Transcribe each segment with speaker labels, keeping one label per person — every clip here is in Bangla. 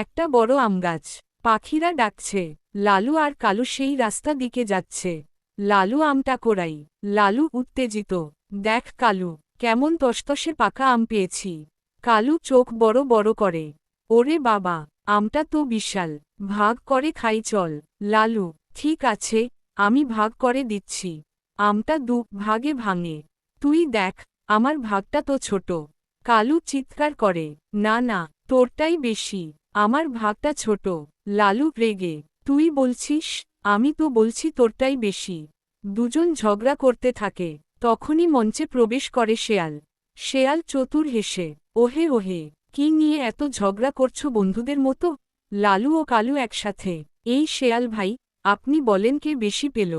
Speaker 1: একটা বড় আমগাছ। পাখিরা ডাকছে। লালু আর কালু সেই রাস্তা দিকে যাচ্ছে। লালু আমটা কোড়াই। লালু উত্তেজিত। দেখ কালু, কেমন তসতসে পাকা আম পেয়েছি। কালু চোখ বড় বড় করে। ওরে বাবা, আমটা তো বিশাল। ভাগ করে খাই চল। লালু, ঠিক আছে, আমি ভাগ করে দিচ্ছি। আমটা দু ভাগে ভাঙে। তুই দেখ, আমার ভাগটা তো ছোট। কালু চিৎকার করে, না না, তোরটাই বেশি। আমার ভাগটা ছোট। লালু রেগে, তুই বলছিস? আমি তো বলছি তোরটাই বেশি। দুজন ঝগড়া করতে থাকে। তখনই মঞ্চে প্রবেশ করে শেয়াল। শেয়াল চতুর হেসে, ওহে ওহে, কি নিয়ে এত ঝগড়া করছো বন্ধুদের মতো? লালু ও কালু একসাথে। এই শেয়াল ভাই, আপনি বলেন কে বেশি পেল?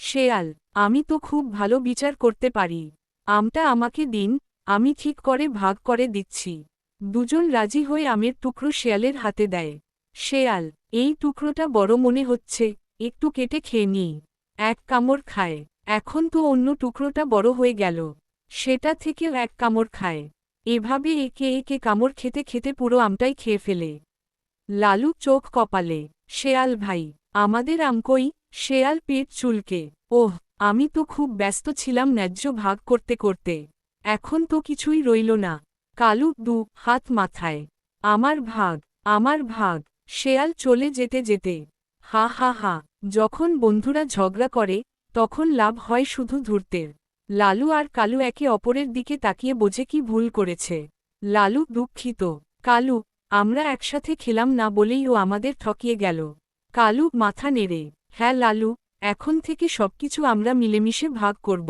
Speaker 1: শেয়াল, আমি তো খুব ভালো বিচার করতে পারি। আমটা আমাকে দিন, আমি ঠিক করে ভাগ করে দিচ্ছি। দুজন রাজি হয়ে আমের টুকরো শেয়ালের হাতে দেয়। শেয়াল, এই টুকরোটা বড় মনে হচ্ছে, একটু কেটে খেয়ে নিই। এক কামড় খায়। এখন তো অন্য টুকরোটা বড় হয়ে গেল। সেটা থেকেও এক কামড় খায়। এভাবে একে একে কামড় খেতে খেতে পুরো আমটাই খেয়ে ফেলে। লালু চোখ কপালে, শেয়াল ভাই, আমাদের আম কই? শেয়াল পেট চুলকে, ওহ, আমি তো খুব ব্যস্ত ছিলাম ন্যায্য ভাগ করতে করতে। এখন তো কিছুই রইল না। কালু দু হাত মাথায়, আমার ভাগ, আমার ভাগ। শেয়াল চলে যেতে যেতে, হা হা হা, যখন বন্ধুরা ঝগড়া করে, তখন লাভ হয় শুধু ধূর্তের। লালু আর কালু একে অপরের দিকে তাকিয়ে বোঝে কি ভুল করেছে। লালু দুঃখিত। কালু, আমরা একসাথে খেলাম না বলেই ও আমাদের ঠকিয়ে গেল। কালু মাথা নেড়ে, হ্যাঁ লালু, এখন থেকে সবকিছু আমরা মিলেমিশে ভাগ করব।